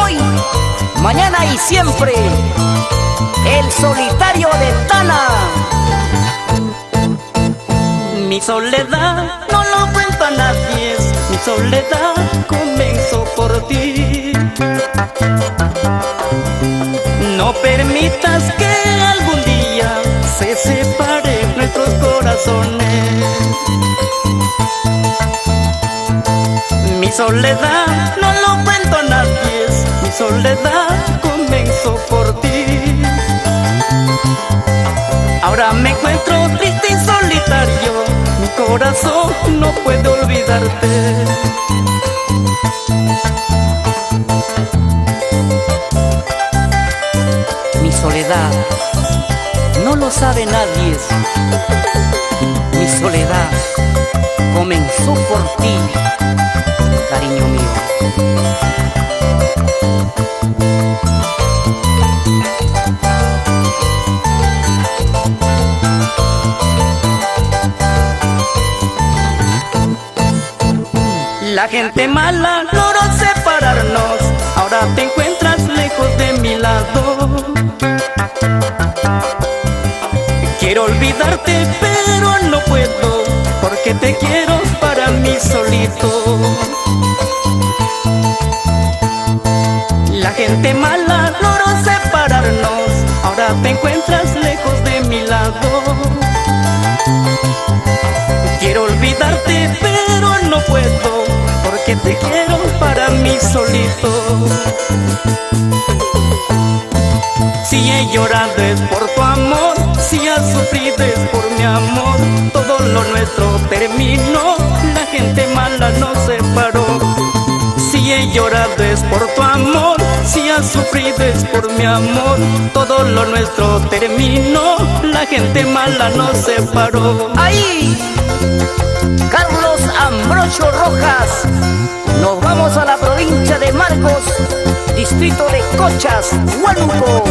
Hoy, mañana y siempre, el solitario de Tana. Mi soledad no lo cuento a nadie, mi soledad comenzó por ti. No permitas que algún día se separen nuestros corazones. Mi soledad no lo cuento a nadie, mi soledad comenzó por ti. Ahora me encuentro triste y solitario, mi corazón no puede olvidarte. Mi soledad no lo sabe nadie. Mi soledad comenzó por ti, cariño mío. La gente mala logró separarnos, ahora te encuentras lejos de mi lado. Quiero olvidarte pero no puedo, porque te quiero para mí solito. La gente mala logró separarnos, ahora te encuentras lejos de mi lado. Quiero olvidarte pero no puedo, porque te quiero para mí solito. Si he llorado es por tu amor, si has sufrido es por mi amor. Todo lo nuestro terminó, la gente mala nos separó. Si he llorado es por tu amor, si has sufrido es por mi amor. Todo lo nuestro terminó, la gente mala nos separó. ¡Ahí! Carlos Ambrosio Rojas. Nos vamos a la provincia de Marcos, distrito de Cochas, Huánuco.